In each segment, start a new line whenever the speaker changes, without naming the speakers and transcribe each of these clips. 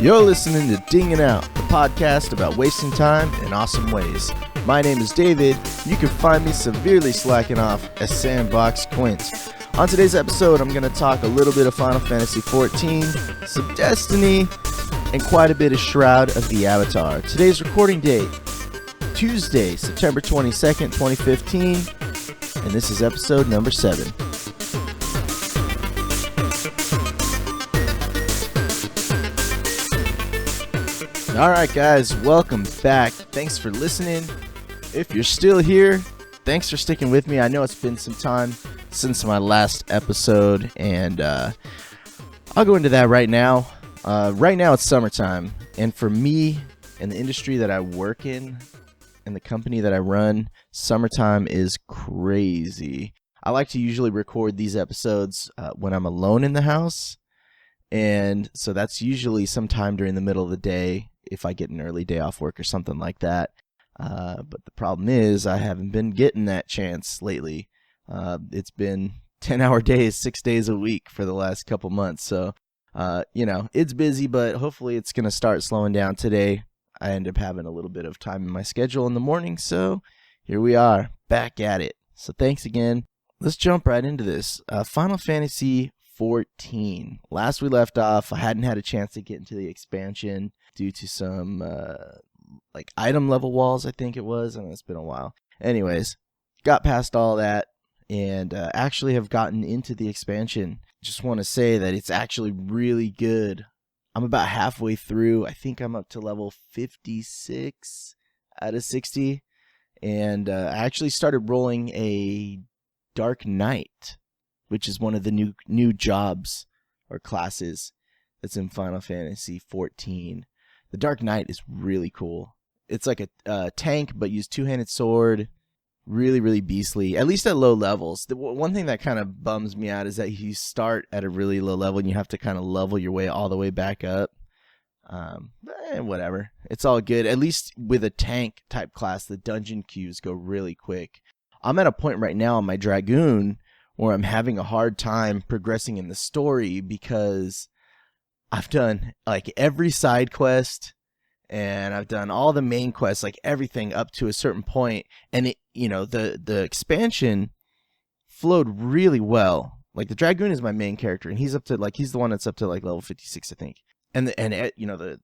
You're listening to Dingin' Out, the podcast about wasting time in awesome ways. My name is David. You can find me severely slacking off as Sandbox Quince. On today's episode, I'm going to talk a little bit of Final Fantasy XIV, some Destiny, and quite a bit of Shroud of the Avatar. Today's recording date, Tuesday, September 22nd, 2015, and this is episode number 7. Alright guys, welcome back. Thanks for listening. If you're still here, thanks for sticking with me. I know it's been some time since my last episode, and I'll go into that right now. Right now it's summertime, and for me and the industry that I work in and the company that I run, summertime is crazy. I like to usually record these episodes when I'm alone in the house, and so that's usually sometime during the middle of the day if I get an early day off work or something like that. But the problem is I haven't been getting that chance lately. It's been 10-hour days, 6 days a week for the last couple months. So, it's busy, but hopefully it's going to start slowing down today. I end up having a little bit of time in my schedule in the morning. So here we are, back at it. So thanks again. Let's jump right into this. Final Fantasy XIV. Last we left off, I hadn't had a chance to get into the expansion due to some item level walls, I think it was. I know it's been a while. Anyways, got past all that and actually have gotten into the expansion. Just want to say that it's actually really good. I'm about halfway through. I think I'm up to level 56 out of 60. And I actually started rolling a Dark Knight, which is one of the new jobs or classes that's in Final Fantasy XIV. The Dark Knight is really cool. It's like a tank, but use two-handed sword. Really, really beastly, at least at low levels. The one thing that kind of bums me out is that you start at a really low level and you have to kind of level your way all the way back up. Whatever. It's all good. At least with a tank type class, the dungeon queues go really quick. I'm at a point right now on my Dragoon where I'm having a hard time progressing in the story because I've done like every side quest and I've done all the main quests, like everything up to a certain point, and it, the expansion flowed really well. Like the Dragoon is my main character and he's the one that's up to like level 56, I think. And the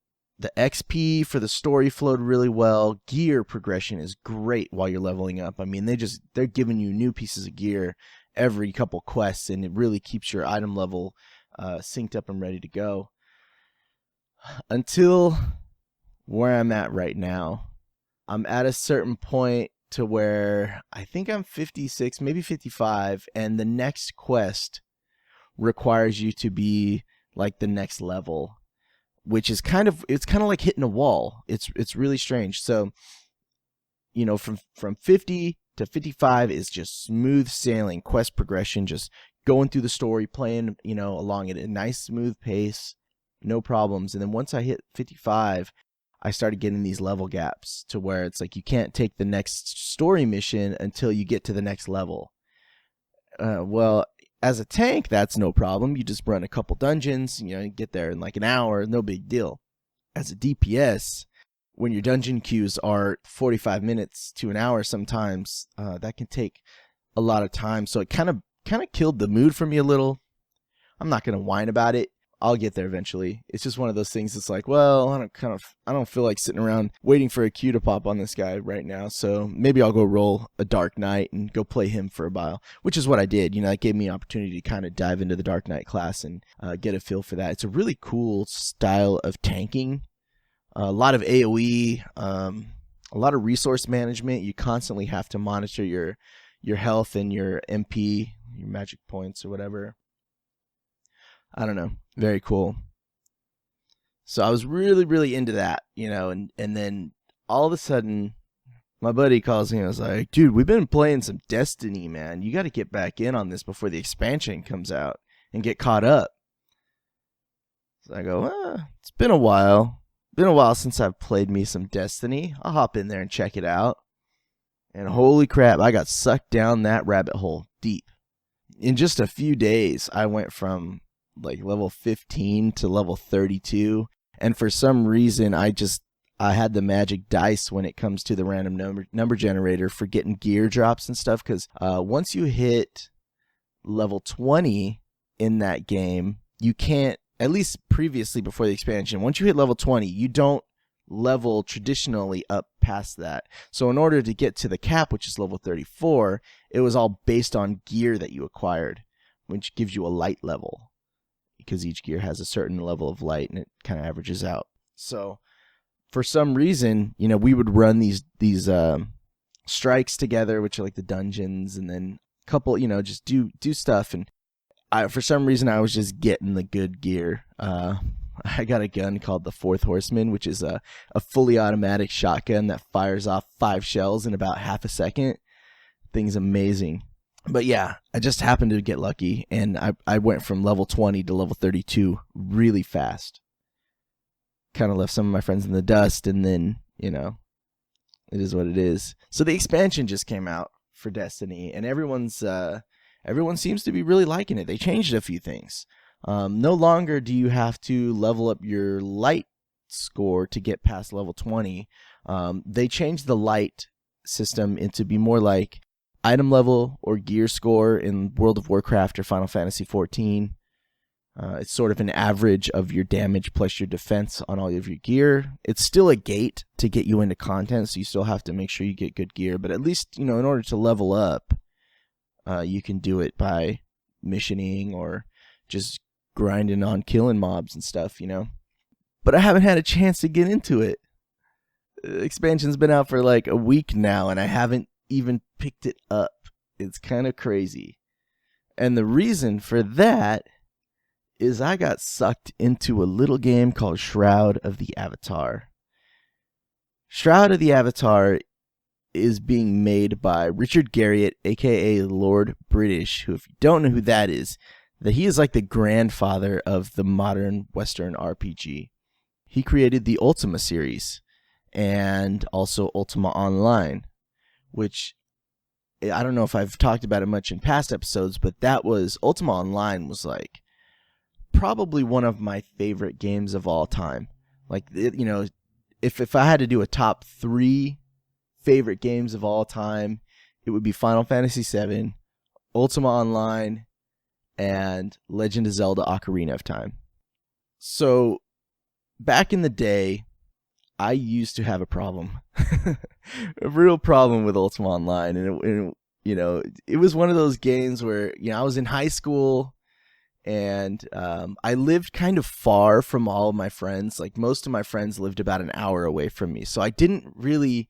XP for the story flowed really well. Gear progression is great while you're leveling up. I mean, they're giving you new pieces of gear every couple quests, and it really keeps your item level synced up and ready to go. Until where I'm at right now, I'm at a certain point to where I think I'm 56, maybe 55, and the next quest requires you to be like the next level, which is kind of like hitting a wall. It's really strange. So, from 50 to 55 is just smooth sailing quest progression, just going through the story, playing, along at a nice smooth pace, no problems. And then once I hit 55, I started getting these level gaps to where it's like you can't take the next story mission until you get to the next level. Well, as a tank, that's no problem. You just run a couple dungeons, you get there in like an hour, no big deal. As a DPS, when your dungeon queues are 45 minutes to an hour sometimes, that can take a lot of time. So it kind of killed the mood for me a little. I'm not going to whine about it. I'll get there eventually. It's just one of those things. It's like, well, I don't feel like sitting around waiting for a queue to pop on this guy right now. So maybe I'll go roll a Dark Knight and go play him for a while, which is what I did. That gave me an opportunity to kind of dive into the Dark Knight class and get a feel for that. It's a really cool style of tanking. A lot of AoE, a lot of resource management. You constantly have to monitor your health and your MP, your magic points or whatever. I don't know. Very cool. So I was really, really into that, and then all of a sudden my buddy calls me and I was like, dude, we've been playing some Destiny, man. You got to get back in on this before the expansion comes out and get caught up. So I go, it's been a while. Been a while since I've played me some Destiny. I'll hop in there and check it out. And holy crap, I got sucked down that rabbit hole deep. In just a few days, I went from like level 15 to level 32, And for some reason, I had the magic dice when it comes to the random number generator for getting gear drops and stuff. Because once you hit level 20 in that game, you can't, at least previously before the expansion, once you hit level 20, you don't level traditionally up past that. So in order to get to the cap, which is level 34, it was all based on gear that you acquired, which gives you a light level, because each gear has a certain level of light and it kind of averages out. So for some reason, we would run these strikes together, which are like the dungeons, and then a couple, just do stuff. And for some reason, I was just getting the good gear. I got a gun called the Fourth Horseman, which is a fully automatic shotgun that fires off 5 shells in about half a second. Thing's amazing. But yeah, I just happened to get lucky, and I went from level 20 to level 32 really fast. Kind of left some of my friends in the dust, and then, it is what it is. So the expansion just came out for Destiny, and everyone seems to be really liking it. They changed a few things. No longer do you have to level up your light score to get past level 20. They changed the light system into be more like item level or gear score in World of Warcraft or Final Fantasy XIV. It's sort of an average of your damage plus your defense on all of your gear. It's still a gate to get you into content, so you still have to make sure you get good gear. But at least, in order to level up, you can do it by missioning or just grinding on killing mobs and stuff, But I haven't had a chance to get into it. Expansion's been out for like a week now, and I haven't even picked it up. It's kind of crazy. And the reason for that is I got sucked into a little game called Shroud of the Avatar. Shroud of the Avatar is being made by Richard Garriott, aka Lord British, who, if you don't know who that is, that he is like the grandfather of the modern Western RPG. He created the Ultima series and also Ultima Online, which I don't know if I've talked about it much in past episodes, but Ultima Online was like probably one of my favorite games of all time. Like, if I had to do a top 3 favorite games of all time, it would be Final Fantasy VII, Ultima Online, and Legend of Zelda Ocarina of Time. So back in the day, I used to have a problem, a real problem with Ultima Online, and it was one of those games where I was in high school. And I lived kind of far from all of my friends. Like, most of my friends lived about an hour away from me. So I didn't really,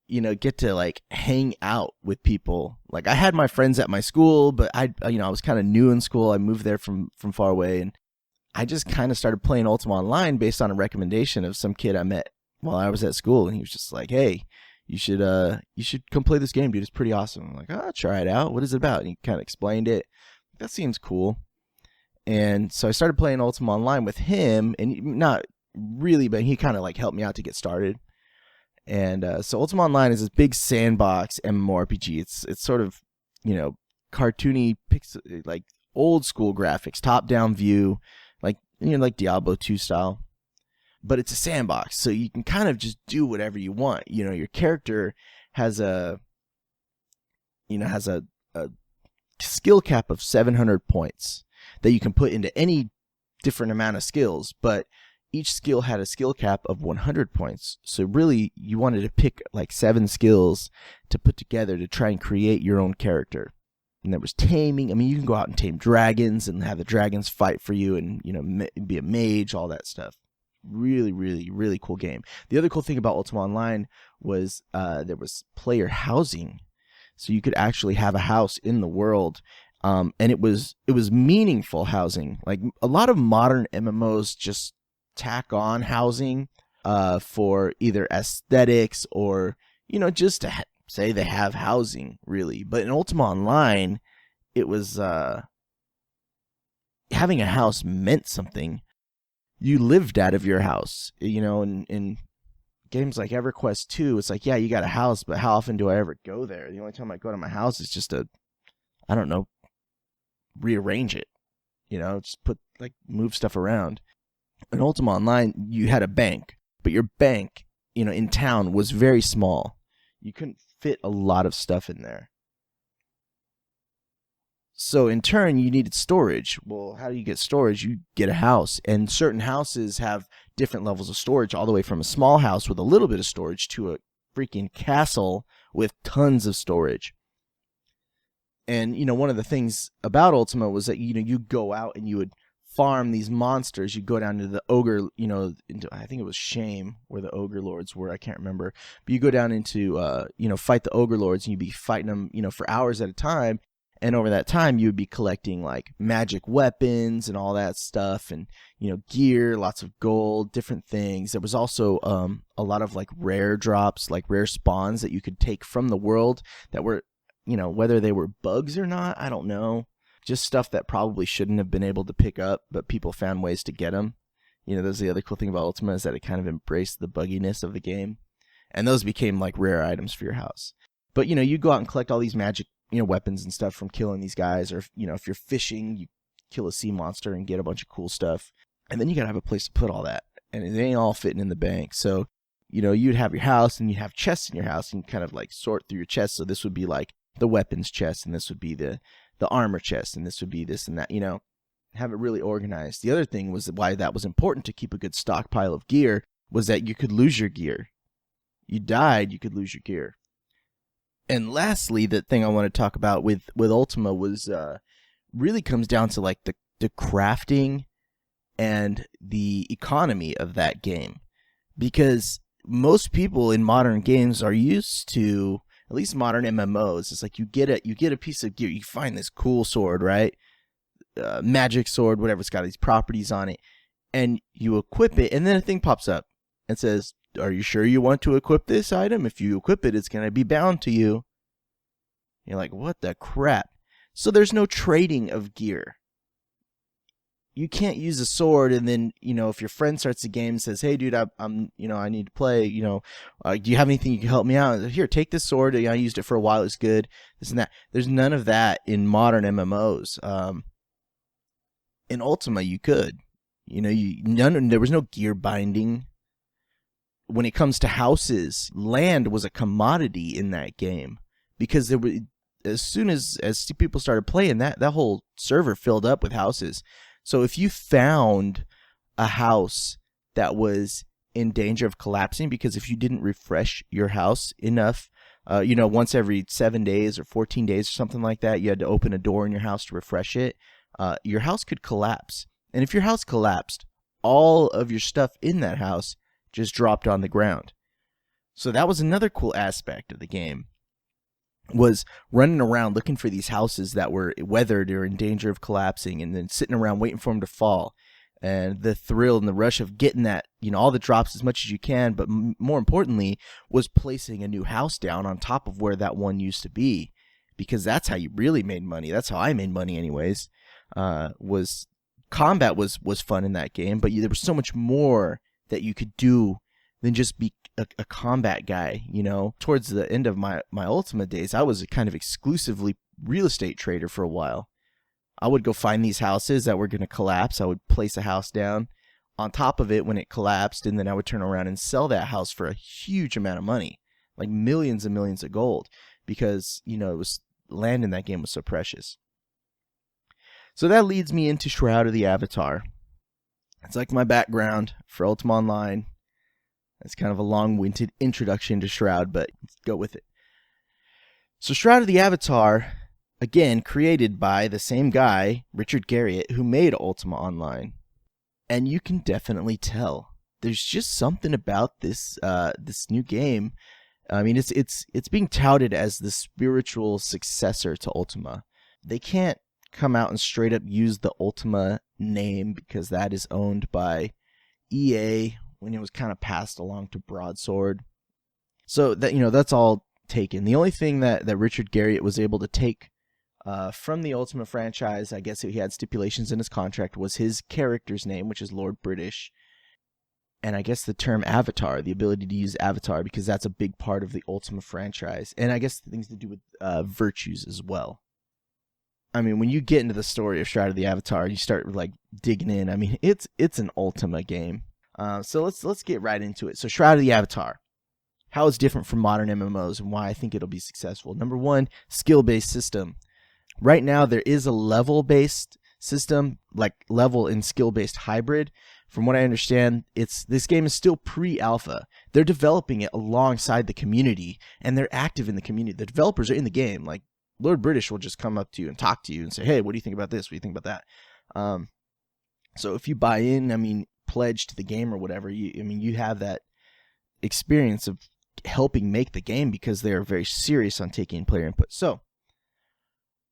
get to like hang out with people. Like, I had my friends at my school, but I was kind of new in school. I moved there from far away, and I just kind of started playing Ultima Online based on a recommendation of some kid I met while I was at school. And he was just like, "Hey, you should come play this game, dude. It's pretty awesome." I'm like, "Oh, I'll try it out. What is it about?" And he kind of explained it. That seems cool. And so I started playing Ultima Online with him, and not really, but he kind of like helped me out to get started. And so Ultima Online is this big sandbox MMORPG. It's sort of, cartoony, like old school graphics, top down view, like like Diablo 2 style. But it's a sandbox, so you can kind of just do whatever you want. Your character has a skill cap of 700 points that you can put into any different amount of skills, but each skill had a skill cap of 100 points. So really, you wanted to pick like 7 skills to put together to try and create your own character. And there was taming. I mean, you can go out and tame dragons and have the dragons fight for you, and be a mage, all that stuff. Really, really, really cool game. The other cool thing about Ultima Online was there was player housing, so you could actually have a house in the world. And it was meaningful housing. Like, a lot of modern MMOs just tack on housing for either aesthetics or just to say they have housing, really. But in Ultima Online, it was having a house meant something. You lived out of your house. In games like EverQuest 2, it's like, yeah, you got a house, but how often do I ever go there? The only time I go to my house is just rearrange it, just move stuff around. In Ultima Online, you had a bank, but your bank, in town was very small. You couldn't fit a lot of stuff in there. So in turn, you needed storage. Well, how do you get storage? You get a house, and certain houses have different levels of storage, all the way from a small house with a little bit of storage to a freaking castle with tons of storage. And, one of the things about Ultima was that, you go out and you would farm these monsters. You go down to the ogre, into, I think it was Shame where the ogre lords were. I can't remember. But you go down into, fight the ogre lords, and you'd be fighting them, for hours at a time. And over that time, you would be collecting like magic weapons and all that stuff, and gear, lots of gold, different things. There was also a lot of like rare drops, like rare spawns that you could take from the world that were, whether they were bugs or not, I don't know. Just stuff that probably shouldn't have been able to pick up, but people found ways to get them. That's the other cool thing about Ultima, is that it kind of embraced the bugginess of the game, and those became like rare items for your house. But you go out and collect all these magic weapons and stuff from killing these guys, or if you're fishing, you kill a sea monster and get a bunch of cool stuff, and then you gotta have a place to put all that, and it ain't all fitting in the bank. So you'd have your house, and you have chests in your house, and you kind of like sort through your chests. So this would be like the weapons chest, and this would be the armor chest, and this would be this and that, have it really organized. The other thing was why that was important, to keep a good stockpile of gear, was that you could lose your gear. You died, you could lose your gear. And lastly, the thing I want to talk about with Ultima was really comes down to like the crafting and the economy of that game. Because most people in modern games are used to, at least modern MMOs, it's like you get a piece of gear, you find this cool sword, right? Magic sword, whatever, it's got these properties on it, and you equip it, and then a thing pops up and says, are you sure you want to equip this item? If you equip it, it's going to be bound to you. You're like, what the crap? So there's no trading of gear. You can't use a sword and then, if your friend starts the game and says, hey, dude, I'm I need to play, do you have anything you can help me out? Here, take this sword. I used it for a while. It's good. This and that. There's none of that in modern MMOs. In Ultima, you could. There was no gear binding. When it comes to houses, land was a commodity in that game, because there were, as soon as people started playing, that whole server filled up with houses. So if you found a house that was in danger of collapsing, because if you didn't refresh your house enough, once every 7 days or 14 days or something like that, you had to open a door in your house to refresh it, your house could collapse. And if your house collapsed, all of your stuff in that house just dropped on the ground. So that was another cool aspect of the game, was running around looking for these houses that were weathered or in danger of collapsing, and then sitting around waiting for them to fall. And the thrill and the rush of getting that, all the drops as much as you can, but more importantly, was placing a new house down on top of where that one used to be, because that's how you really made money. That's how I made money anyways. Was combat was fun in that game, but there was so much more that you could do than just be a combat guy. Towards the end of my Ultima days, I was a kind of exclusively real estate trader for a while. I would go find these houses that were going to collapse. I would place a house down on top of it when it collapsed, and then I would turn around and sell that house for a huge amount of money, like millions and millions of gold, because it was land in that game was so precious. So that leads me into Shroud of the Avatar. It's like my background for Ultima Online. It's kind of a long-winded introduction to Shroud, but let's go with it. So Shroud of the Avatar, again, created by the same guy, Richard Garriott, who made Ultima Online. And you can definitely tell. There's just something about this new game. I mean, it's being touted as the spiritual successor to Ultima. They can't come out and straight up use the Ultima name, because that is owned by EA when it was kind of passed along to Broadsword. So that that's all taken. The only thing that Richard Garriott was able to take from the Ultima franchise, I guess he had stipulations in his contract, was his character's name, which is Lord British, and I guess the term Avatar, the ability to use Avatar, because that's a big part of the Ultima franchise, and I guess things to do with virtues as well. I mean, when you get into the story of Shroud of the Avatar, you start like digging in. I mean, it's an Ultima game. So let's get right into it. So Shroud of the Avatar, how it's different from modern MMOs and why I think it'll be successful. Number one, skill-based system. Right now, there is a level-based system, like level and skill-based hybrid. From what I understand, this game is still pre-alpha. They're developing it alongside the community, and they're active in the community. The developers are in the game. Like Lord British will just come up to you and talk to you and say, "Hey, what do you think about this? What do you think about that?" So if you buy in, I mean, pledge to the game or whatever, you have that experience of helping make the game because they are very serious on taking player input. So,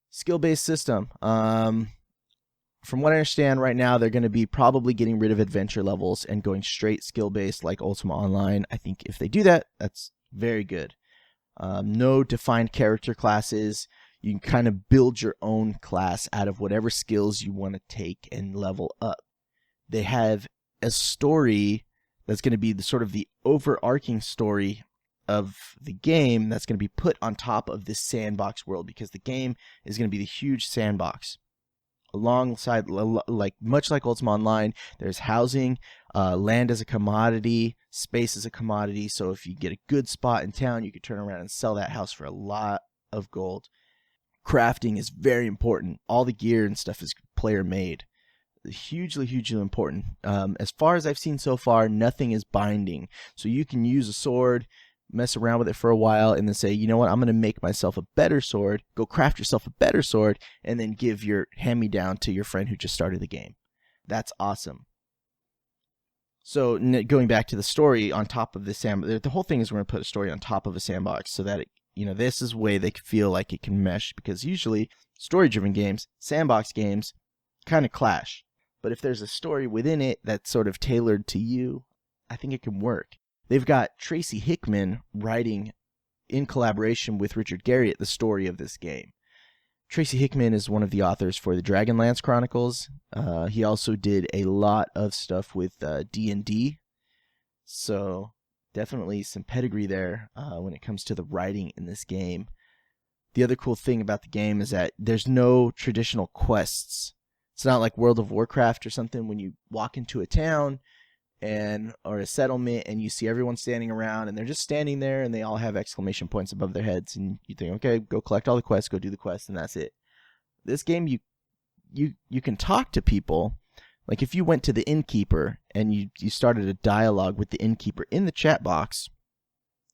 skill-based system. From what I understand right now, they're going to be probably getting rid of adventure levels and going straight skill-based like Ultima Online. I think if they do that, that's very good. No defined character classes. You can kind of build your own class out of whatever skills you want to take and level up. They have a story that's going to be the sort of the overarching story of the game that's going to be put on top of this sandbox world, because the game is going to be the huge sandbox. Alongside, like much like Ultima Online, there's housing, land as a commodity, space as a commodity. So if you get a good spot in town, you could turn around and sell that house for a lot of gold. Crafting is very important. All the gear and stuff is player made. Hugely, hugely important. As far as I've seen so far, nothing is binding. So you can use a sword, mess around with it for a while, and then say, you know what, I'm going to make myself a better sword, go craft yourself a better sword, and then give your hand-me-down to your friend who just started the game. That's awesome. So going back to the story on top of the sandbox, the whole thing is we're going to put a story on top of a sandbox so that it, this is a way they feel like it can mesh, because usually story-driven games, sandbox games, kind of clash. But if there's a story within it that's sort of tailored to you, I think it can work. They've got Tracy Hickman writing in collaboration with Richard Garriott the story of this game. Tracy Hickman is one of the authors for the Dragonlance Chronicles. He also did a lot of stuff with D&D. So definitely some pedigree there when it comes to the writing in this game. The other cool thing about the game is that there's no traditional quests. It's not like World of Warcraft or something when you walk into a town or a settlement and you see everyone standing around and they're just standing there and they all have exclamation points above their heads, and you think, okay, go collect all the quests, go do the quest, and that's it. This game, you can talk to people. Like if you went to the innkeeper and you started a dialogue with the innkeeper in the chat box,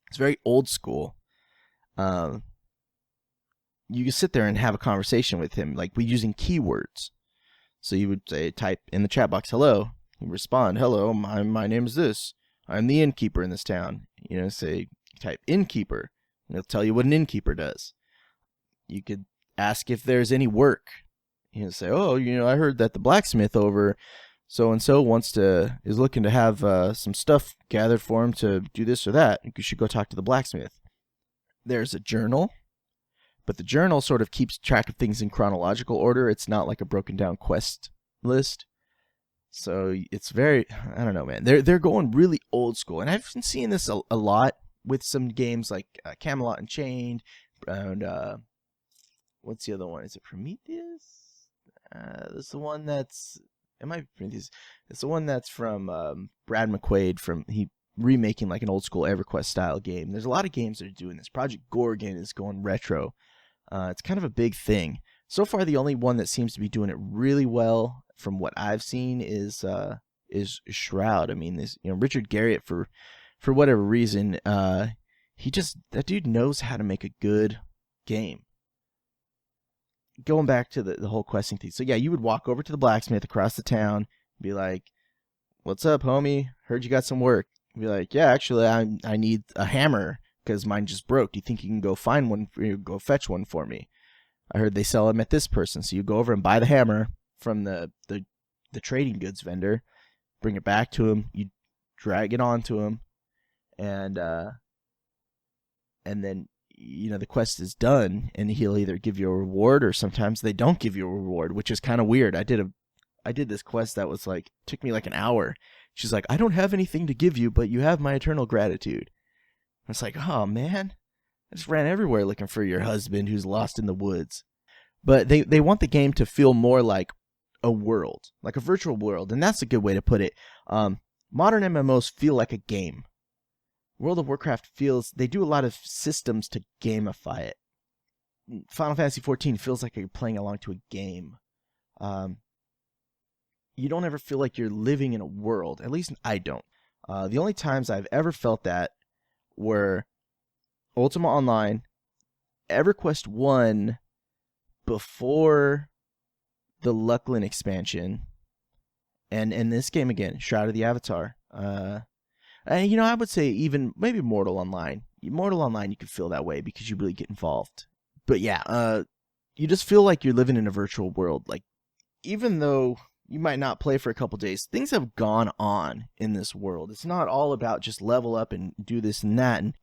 it's very old school. You can sit there and have a conversation with him, like using keywords. So you would say, type in the chat box, hello. You respond, hello, my name is this. I'm the innkeeper in this town. Say, type innkeeper, and it'll tell you what an innkeeper does. You could ask if there's any work. Say, oh, I heard that the blacksmith over so-and-so is looking to have some stuff gathered for him to do this or that. You should go talk to the blacksmith. There's a journal, but the journal sort of keeps track of things in chronological order. It's not like a broken down quest list. So it's very, I don't know, man. They're going really old school, and I've been seeing this a lot with some games like Camelot Unchained, and what's the other one? Is it Prometheus? That's the one that's, it might be Prometheus. It's the one that's from Brad McQuaid he remaking like an old school EverQuest style game. There's a lot of games that are doing this. Project Gorgon is going retro. It's kind of a big thing. So far, the only one that seems to be doing it really well, from what I've seen, is Shroud. I mean, Richard Garriott, for whatever reason, that dude knows how to make a good game. Going back to the whole questing thing. So yeah, you would walk over to the blacksmith across the town, and be like, "What's up, homie? Heard you got some work." Be like, "Yeah, actually, I need a hammer because mine just broke. Do you think you can go find one? Go fetch one for me? I heard they sell them at this person." So you go over and buy the hammer from the trading goods vendor, bring it back to him, you drag it onto him, and then the quest is done, and he'll either give you a reward, or sometimes they don't give you a reward, which is kind of weird. I did this quest that was like, took me like an hour. She's like, "I don't have anything to give you, but you have my eternal gratitude." I was like, oh man, I just ran everywhere looking for your husband who's lost in the woods. but they want the game to feel more like a world, like a virtual world, and that's a good way to put it. Modern MMOs feel like a game. World of Warcraft they do a lot of systems to gamify it. Final Fantasy XIV feels like you're playing along to a game. You don't ever feel like you're living in a world. At least I don't. The only times I've ever felt that were Ultima Online, EverQuest 1 before the Lucklin expansion, and in this game again, Shroud of the Avatar. And I would say even maybe Mortal Online. Mortal Online, you could feel that way because you really get involved. But yeah, you just feel like you're living in a virtual world. Like, even though you might not play for a couple days, things have gone on in this world. It's not all about just level up and do this and that and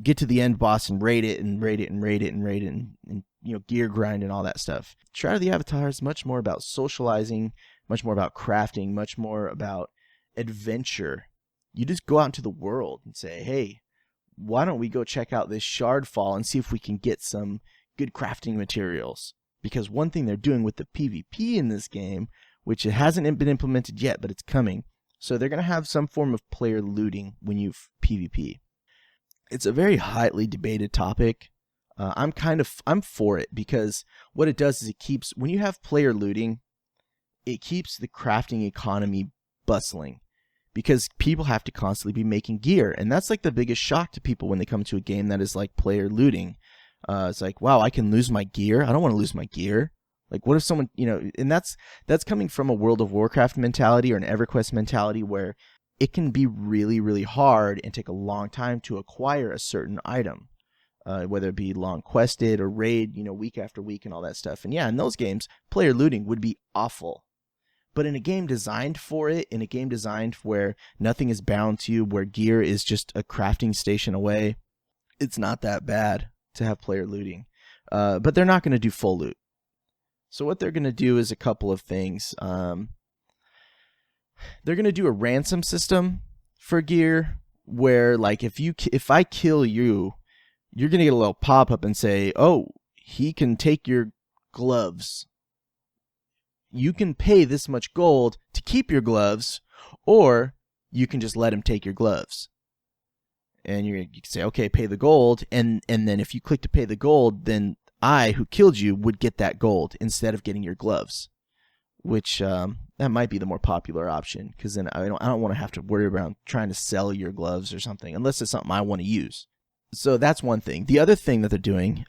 get to the end boss and raid it and raid it and raid it and raid it and gear grind and all that stuff. Shroud of the Avatar is much more about socializing, much more about crafting, much more about adventure. You just go out into the world and say, hey, why don't we go check out this shard fall and see if we can get some good crafting materials? Because one thing they're doing with the PvP in this game, which it hasn't been implemented yet, but it's coming. So they're going to have some form of player looting when you PvP. It's a very highly debated topic. I'm for it because what it does is when you have player looting, it keeps the crafting economy bustling because people have to constantly be making gear. And that's like the biggest shock to people when they come to a game that is like player looting. It's like, wow, I can lose my gear. I don't want to lose my gear. Like, what if someone, and that's coming from a World of Warcraft mentality or an EverQuest mentality where it can be really, really hard and take a long time to acquire a certain item, whether it be long quested or raid, week after week and all that stuff. And yeah, in those games, player looting would be awful. But in a game designed for it, in a game designed where nothing is bound to you, where gear is just a crafting station away, it's not that bad to have player looting. But they're not going to do full loot. So what they're going to do is a couple of things. They're going to do a ransom system for gear where, like, if I kill you, you're going to get a little pop-up and say, oh, he can take your gloves. You can pay this much gold to keep your gloves, or you can just let him take your gloves. And you can say, okay, pay the gold, and then if you click to pay the gold, then I, who killed you, would get that gold instead of getting your gloves, which that might be the more popular option because then I don't want to have to worry about trying to sell your gloves or something unless it's something I want to use. So that's one thing. The other thing that they're doing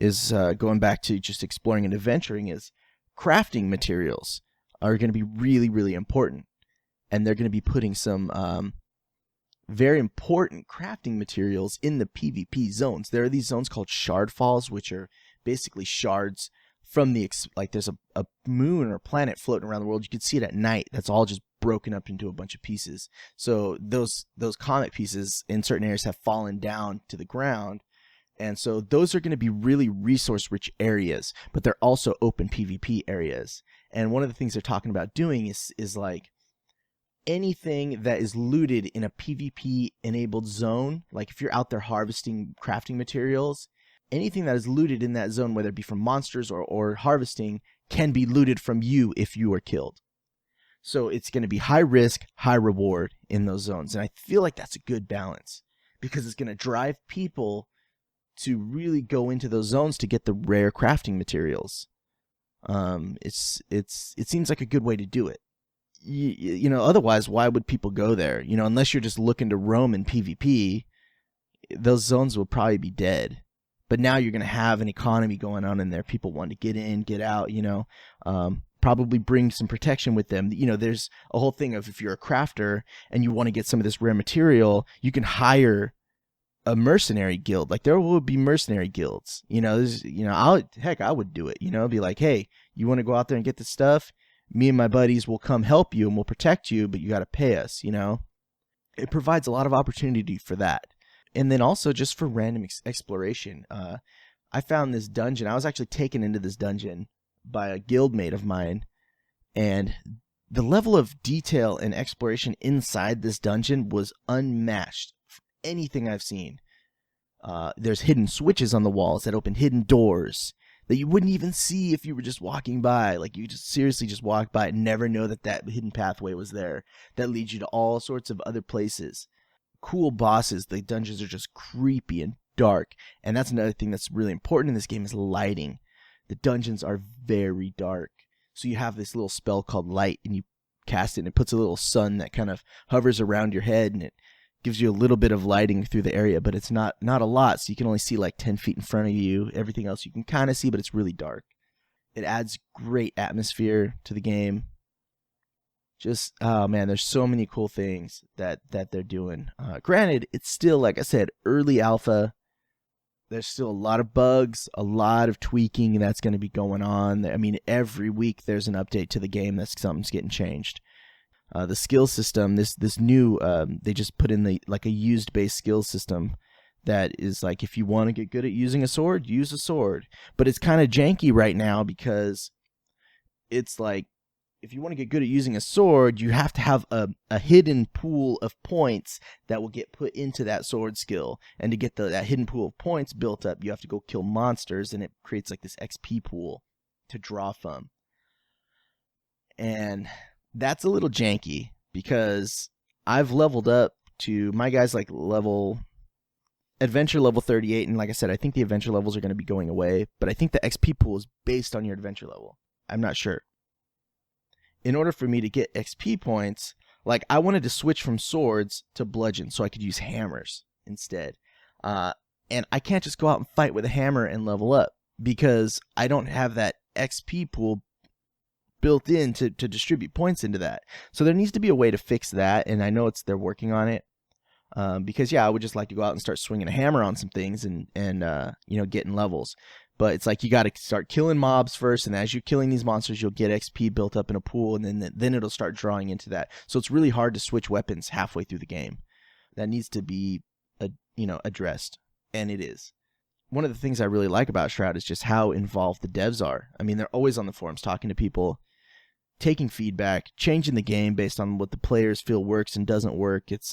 is going back to just exploring and adventuring is crafting materials are going to be really, really important, and they're going to be putting some very important crafting materials in the PvP zones. There are these zones called shard falls, which are basically shards from like there's a moon or planet floating around the world. You can see it at night. That's all just broken up into a bunch of pieces. So those comet pieces in certain areas have fallen down to the ground. And so those are going to be really resource-rich areas, but they're also open PvP areas. And one of the things they're talking about doing is like anything that is looted in a PvP-enabled zone, like if you're out there harvesting crafting materials, anything that is looted in that zone, whether it be from monsters or harvesting, can be looted from you if you are killed. So it's going to be high risk, high reward in those zones. And I feel like that's a good balance because it's going to drive people to really go into those zones to get the rare crafting materials. It seems like a good way to do it. Otherwise, why would people go there? Unless you're just looking to roam in PvP, those zones will probably be dead. But now you're going to have an economy going on in there. People want to get in, get out, probably bring some protection with them. There's a whole thing of if you're a crafter and you want to get some of this rare material, you can hire a mercenary guild. Like there will be mercenary guilds. I would do it. Be like, hey, you want to go out there and get this stuff? Me and my buddies will come help you and we'll protect you, but you got to pay us. It provides a lot of opportunity for that. And then also just for random exploration. I found this dungeon. I was actually taken into this dungeon by a guildmate of mine, and the level of detail and exploration inside this dungeon was unmatched from anything I've seen. There's hidden switches on the walls that open hidden doors. that you wouldn't even see if you were just walking by. Like, you just seriously just walk by and never know that hidden pathway was there that leads you to all sorts of other places. Cool bosses. The dungeons are just creepy and dark. And that's another thing that's really important in this game is lighting. The dungeons are very dark. So you have this little spell called Light, and you cast it, and it puts a little sun that kind of hovers around your head, and it gives you a little bit of lighting through the area, but it's not a lot, so you can only see like 10 feet in front of you. Everything else you can kind of see, but it's really dark. It adds great atmosphere to the game. Just, oh man, there's so many cool things that they're doing. Granted, it's still, like I said, early alpha. There's still a lot of bugs, a lot of tweaking that's going to be going on. I mean, every week there's an update to the game that's something's getting changed. The skill system, this new, they just put in a used-based skill system that is like, if you want to get good at using a sword, use a sword. But it's kind of janky right now because it's like, if you want to get good at using a sword, you have to have a hidden pool of points that will get put into that sword skill. And to get that hidden pool of points built up, you have to go kill monsters, and it creates like this XP pool to draw from. And that's a little janky because I've leveled up to, my guy's like adventure level 38, and like I said, I think the adventure levels are going to be going away, but I think the XP pool is based on your adventure level. I'm not sure. In order for me to get XP points, like, I wanted to switch from swords to bludgeon so I could use hammers instead. And I can't just go out and fight with a hammer and level up because I don't have that XP pool built in to distribute points into that. So there needs to be a way to fix that, and I know they're working on it. Because I would just like to go out and start swinging a hammer on some things and getting levels. But it's like you got to start killing mobs first, and as you're killing these monsters, you'll get XP built up in a pool, and then it'll start drawing into that. So it's really hard to switch weapons halfway through the game. That needs to be addressed, and it is. One of the things I really like about Shroud is just how involved the devs are. I mean, they're always on the forums talking to people, taking feedback, changing the game based on what the players feel works and doesn't work. It's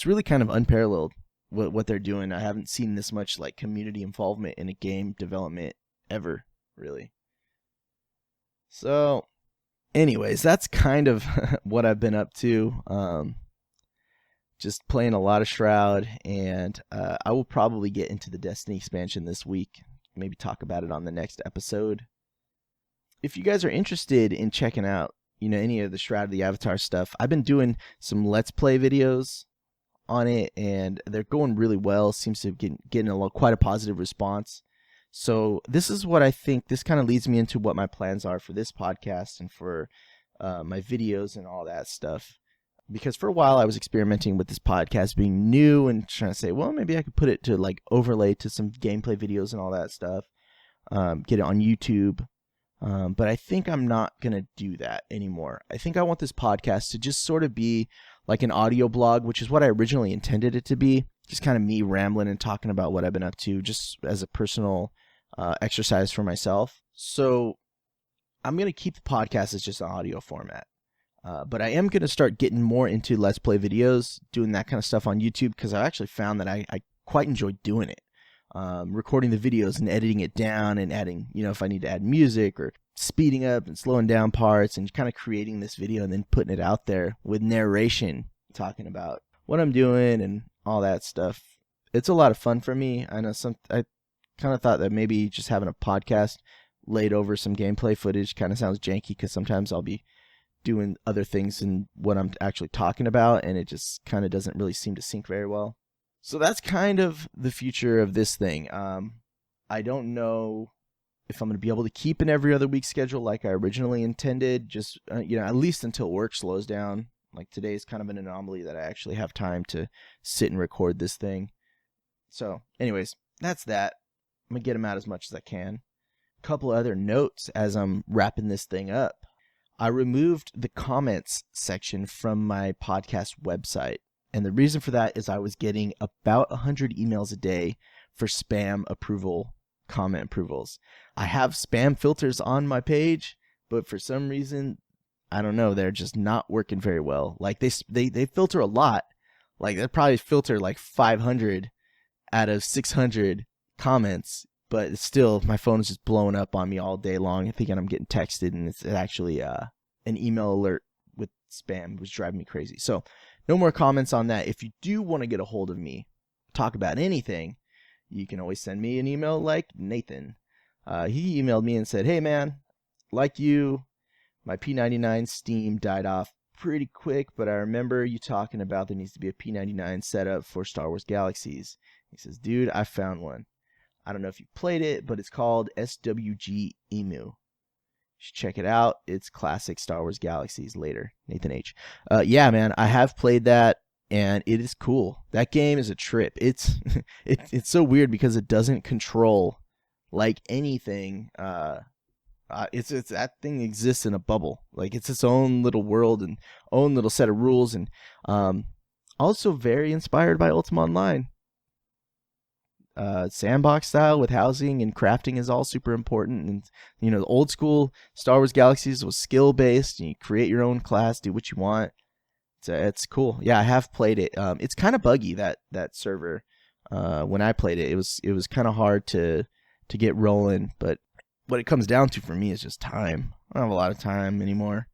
really kind of unparalleled what they're doing. I haven't seen this much like community involvement in a game development ever, really. So, anyways, that's kind of what I've been up to. Just playing a lot of Shroud, and I will probably get into the Destiny expansion this week. Maybe talk about it on the next episode. If you guys are interested in checking out, any of the Shroud of the Avatar stuff, I've been doing some Let's Play videos on it, and they're going really well. Seems to be getting quite a positive response. So this is what I think. This kind of leads me into what my plans are for this podcast and for my videos and all that stuff. Because for a while I was experimenting with this podcast being new and trying to say, well, maybe I could put it to like overlay to some gameplay videos and all that stuff. Get it on YouTube. But I think I'm not going to do that anymore. I think I want this podcast to just sort of be like an audio blog, which is what I originally intended it to be. Just kind of me rambling and talking about what I've been up to, just as a personal exercise for myself. So I'm going to keep the podcast as just an audio format. But I am going to start getting more into Let's Play videos, doing that kind of stuff on YouTube, because I actually found that I quite enjoy doing it. Recording the videos and editing it down and adding, if I need to add music or speeding up and slowing down parts and kind of creating this video and then putting it out there with narration, talking about what I'm doing and all that stuff. It's a lot of fun for me. I know I kind of thought that maybe just having a podcast laid over some gameplay footage kind of sounds janky, because sometimes I'll be doing other things than what I'm actually talking about, and it just kind of doesn't really seem to sync very well. So that's kind of the future of this thing. I don't know if I'm going to be able to keep an every other week schedule like I originally intended, just, at least until work slows down. Like today is kind of an anomaly that I actually have time to sit and record this thing. So anyways, that's that. I'm going to get them out as much as I can. A couple other notes as I'm wrapping this thing up. I removed the comments section from my podcast website. And the reason for that is I was getting about 100 emails a day for spam approval, comment approvals. I have spam filters on my page, but for some reason, I don't know, they're just not working very well. Like they filter a lot. Like they probably filter like 500 out of 600 comments but it's still, my phone is just blowing up on me all day long, thinking I'm getting texted, and it's actually an email alert with spam. It was driving me crazy. So no more comments on that. If you do want to get a hold of me, talk about anything, you can always send me an email like Nathan. He emailed me and said, hey man, like you, my P99 Steam died off pretty quick, but I remember you talking about there needs to be a P99 setup for Star Wars Galaxies. He says, dude, I found one. I don't know if you played it, but it's called SWG Emu. You should check it out. It's classic Star Wars Galaxies. Later, Nathan H. Yeah, man, I have played that, and it is cool. That game is a trip. It's it's so weird because it doesn't control like anything. It's that thing exists in a bubble. Like, it's its own little world and own little set of rules, and also very inspired by Ultima Online. Sandbox style with housing and crafting is all super important. And you know, the old school Star Wars Galaxies was skill based. You create your own class, do what you want. It's cool. Yeah, I have played it. It's kind of buggy, that server. When I played it, it was kind of hard to get rolling. But what it comes down to for me is just time. I don't have a lot of time anymore.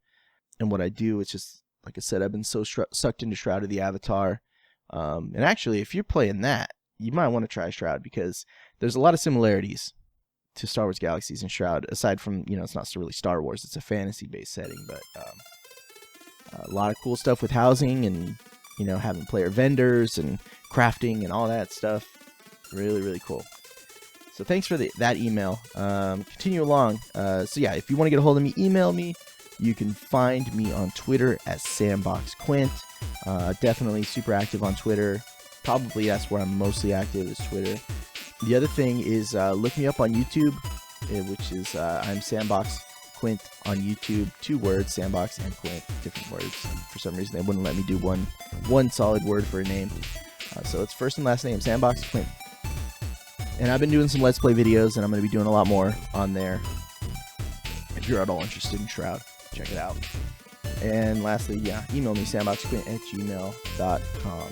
And what I do, it's just, like I said, I've been so sucked into Shroud of the Avatar. And actually, if you're playing that, you might want to try Shroud, because there's a lot of similarities to Star Wars Galaxies and Shroud, aside from, you know, it's not really Star Wars, it's a fantasy-based setting, but a lot of cool stuff with housing and, you know, having player vendors and crafting and all that stuff. Really, really cool. So thanks for that email. Continue along. So yeah, if you want to get a hold of me, email me. You can find me on Twitter as SandboxQuint. Definitely super active on Twitter. Probably that's where I'm mostly active, is Twitter. The other thing is look me up on YouTube, which is I'm SandboxQuint on YouTube. 2 words, Sandbox and Quint, different words. For some reason, they wouldn't let me do one solid word for a name. So it's first and last name, SandboxQuint. And I've been doing some Let's Play videos, and I'm going to be doing a lot more on there. If you're at all interested in Shroud, check it out. And lastly, yeah, email me, sandboxquint@gmail.com.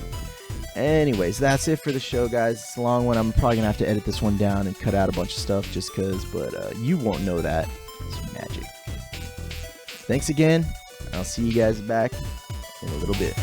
Anyways, that's it for the show, guys. It's a long one. I'm probably going to have to edit this one down and cut out a bunch of stuff just because, but you won't know that. It's magic. Thanks again. I'll see you guys back in a little bit.